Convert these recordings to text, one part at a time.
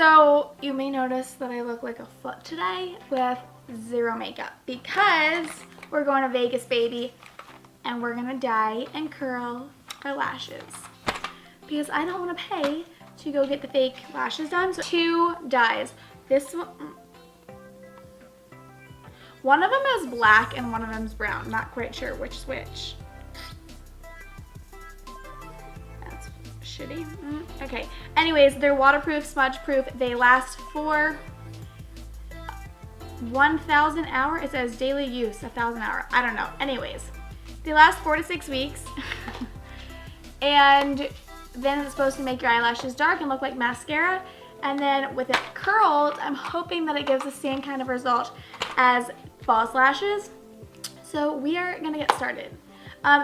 So you may notice that I look like a foot today with zero makeup because we're going to Vegas, baby, and we're gonna dye and curl our lashes because I don't want to pay to go get the fake lashes done. So 2 dyes. This one of them is black and one of them is brown. Not quite sure which is which. That's shitty. Okay. Anyways, they're waterproof, smudge proof. They last for 1,000 hours. It says daily use, 1,000 hours. I don't know. Anyways, they last 4 to 6 weeks. And then it's supposed to make your eyelashes dark and look like mascara. And then with it curled, I'm hoping that it gives the same kind of result as false lashes. So we are gonna get started.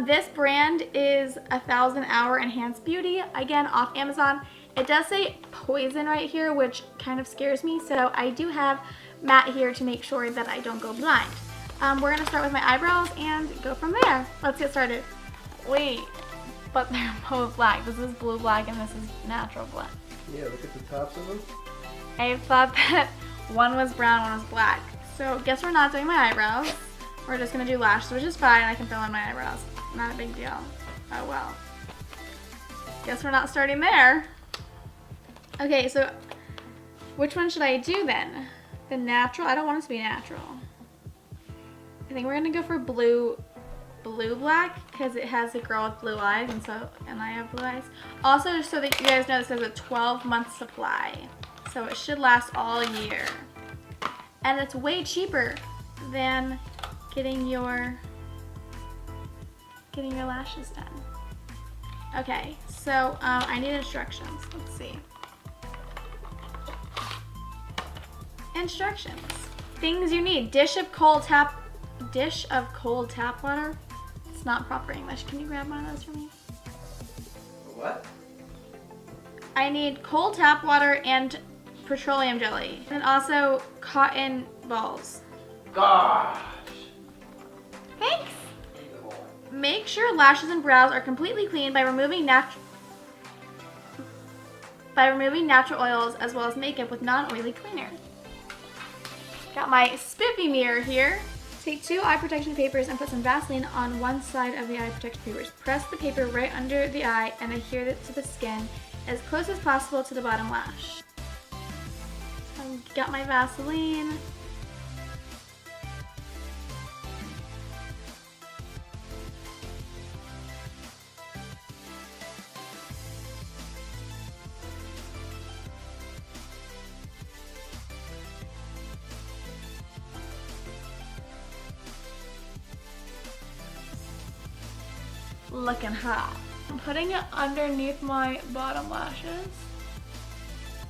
This brand is 1,000 Hour Enhanced Beauty, again off Amazon. It does say poison right here, which kind of scares me. So I do have Matt here to make sure that I don't go blind. We're gonna start with my eyebrows and go from there. Let's get started. Wait, but they're both black. This is blue black and this is natural black. Yeah, look at the tops of them. I thought that one was brown, one was black. So guess we're not doing my eyebrows. We're just gonna do lashes, which is fine. I can fill in my eyebrows. Not a big deal. Oh well. Guess we're not starting there. Okay, so which one should I do then? The natural? I don't want it to be natural. I think we're gonna go for blue black because it has a girl with blue eyes and I have blue eyes. Also, just so that you guys know, this is a 12-month supply. So it should last all year. And it's way cheaper than getting your lashes done. Okay, so I need instructions. Let's see. Instructions. Things you need. Dish of cold tap water. It's not proper English. Can you grab one of those for me? What? I need cold tap water and petroleum jelly. And also cotton balls. Gosh. Thanks. Make sure lashes and brows are completely clean by removing natural oils as well as makeup with non-oily cleaner. Got my spiffy mirror here. Take 2 eye protection papers and put some Vaseline on one side of the eye protection papers. Press the paper right under the eye and adhere it to the skin as close as possible to the bottom lash. Got my Vaseline. Looking hot. I'm putting it underneath my bottom lashes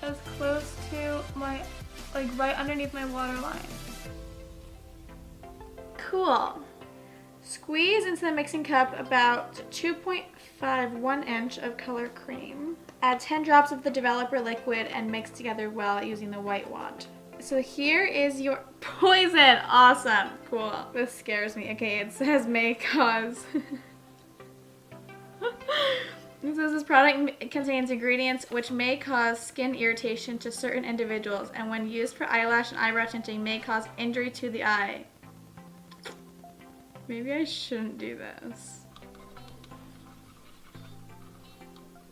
as close to my, like right underneath my waterline. Cool. Squeeze into the mixing cup about 1 inch of color cream. Add 10 drops of the developer liquid and mix together well using the white wand. So here is your poison. Awesome. Cool. This scares me. Okay, it says may cause. It says this product contains ingredients which may cause skin irritation to certain individuals and when used for eyelash and eyebrow tinting may cause injury to the eye. Maybe I shouldn't do this.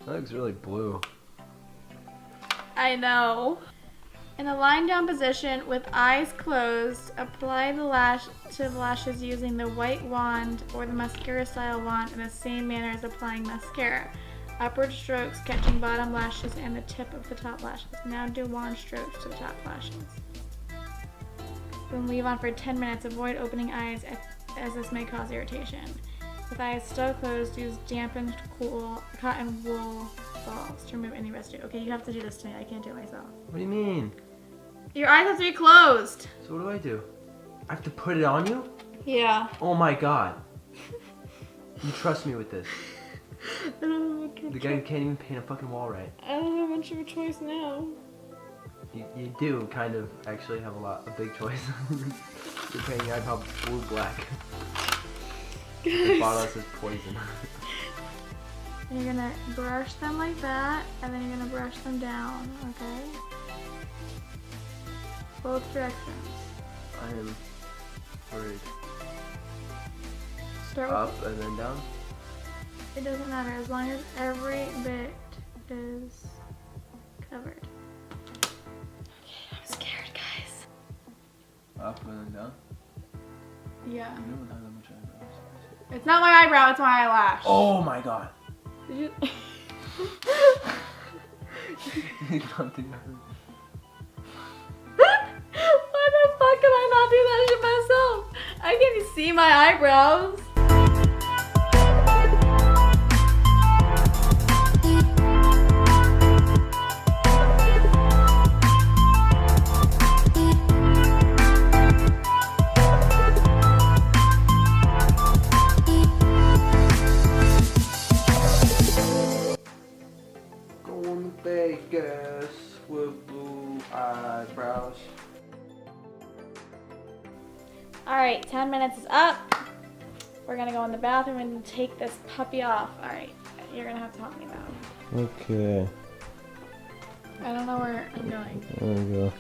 That looks really blue. I know. In a lying down position with eyes closed, apply the lash to the lashes using the white wand or the mascara style wand in the same manner as applying mascara. Upward strokes catching bottom lashes and the tip of the top lashes. Now do wand strokes to the top lashes. Then leave on for 10 minutes. Avoid opening eyes as this may cause irritation. With eyes still closed, use dampened cool cotton wool balls to remove any residue. Okay, you have to do this to me. I can't do it myself. What do you mean? Your eyes have to be closed. So what do I do? I have to put it on you? Yeah. Oh my god. You trust me with this. I don't know. The guy who can't even paint a fucking wall right. I don't have much of a choice now. You do kind of actually have a big choice. You're painting your eyebrow blue black. The bottle says poison. And you're gonna brush them like that, and then you're gonna brush them down, okay? both directions. I am worried. Start Up and then down? It doesn't matter as long as every bit is covered. Okay, I'm scared, guys. Up and then down? Yeah. You don't have that much eyebrows. It's not my eyebrow, it's my eyelash. Oh my god. Did you? Don't do that. Why the fuck can I not do that shit myself? I can't see my eyebrows. Going Vegas with blue eyebrows. Alright, 10 minutes is up. We're gonna go in the bathroom and take this puppy off. Alright, you're gonna have to help me now. Okay. I don't know where I'm going. There we go.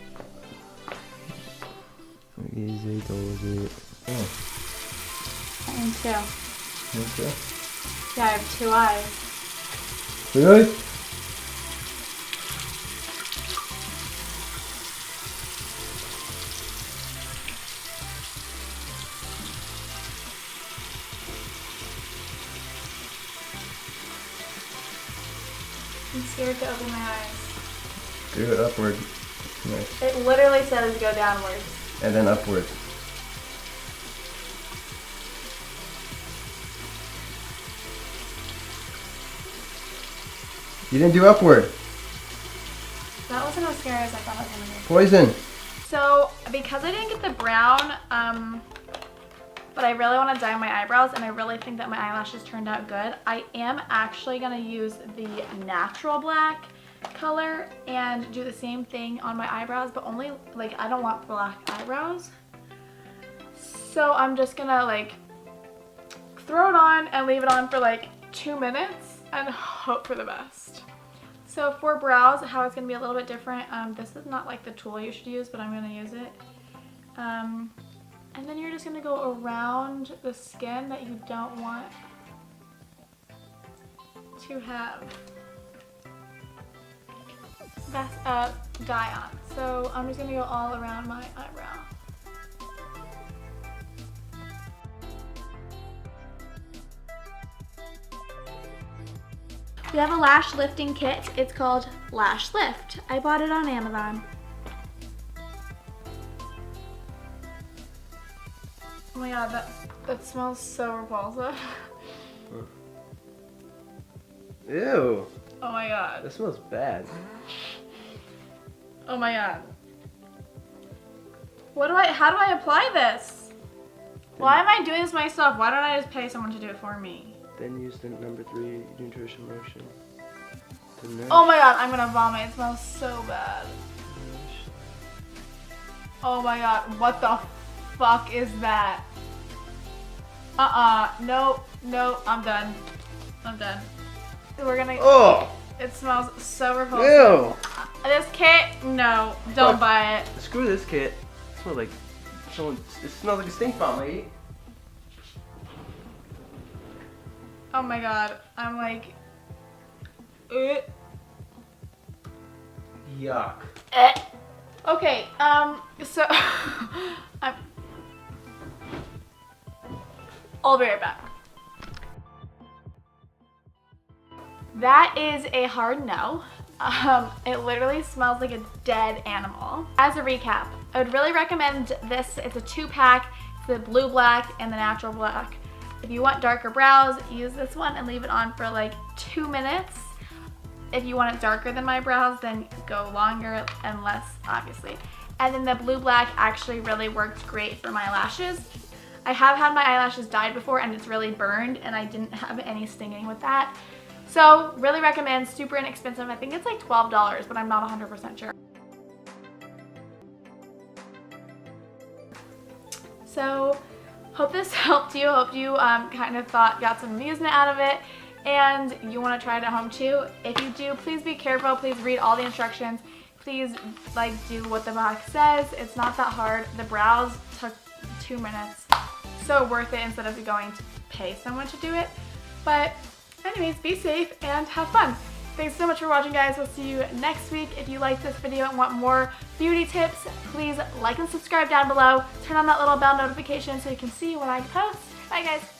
Easy dozy. Oh. Mine too. Okay. Yeah, I have 2 eyes. Really? I'm scared to open my eyes. Do it upward. Nice. It literally says go downwards. And then upward. You didn't do upward. That wasn't as scary as I thought it was gonna be. Poison. So, because I didn't get the brown, but I really want to dye my eyebrows and I really think that my eyelashes turned out good, I am actually going to use the natural black color and do the same thing on my eyebrows, but only, like, I don't want black eyebrows. So I'm just going to, like, throw it on and leave it on for, like, 2 minutes and hope for the best. So for brows, how it's going to be a little bit different, this is not like the tool you should use, but I'm going to use it. And then you're just going to go around the skin that you don't want to have that dye on. So I'm just going to go all around my eyebrow. We have a lash lifting kit. It's called Lash Lift. I bought it on Amazon. Oh my god, that smells so repulsive. Ew. Oh my god. That smells bad. Oh my god. How do I apply this? Why am I doing this myself? Why don't I just pay someone to do it for me? Then use the number 3 nutrition lotion. Oh my god, I'm gonna vomit. It smells so bad. Oh my god, what the fuck is that? Nope, I'm done. I'm done. We're gonna. Oh! It smells so repulsive. Ew! This kit, no, don't buy it. Screw this kit. It smells like it smells like a stink bomb, lady. Oh my god, I'm like. Yuck. Okay, so I'll be right back. That is a hard no. It literally smells like a dead animal. As a recap, I would really recommend this. It's a 2-pack. It's the blue black and the natural black. If you want darker brows, use this one and leave it on for like 2 minutes. If you want it darker than my brows, then go longer and less, obviously. And then the blue black actually really worked great for my lashes. I have had my eyelashes dyed before and it's really burned and I didn't have any stinging with that. So really recommend, super inexpensive. I think it's like $12, but I'm not 100% sure. So hope this helped you. Hope you kind of got some amusement out of it and you want to try it at home too. If you do, please be careful. Please read all the instructions. please like do what the box says. It's not that hard. The brows took 2 minutes. So worth it instead of going to pay someone to do it. But anyways, be safe and have fun. Thanks so much for watching, guys. We'll see you next week. If you like this video and want more beauty tips, please like and subscribe down below. Turn on that little bell notification so you can see when I post. Bye, guys.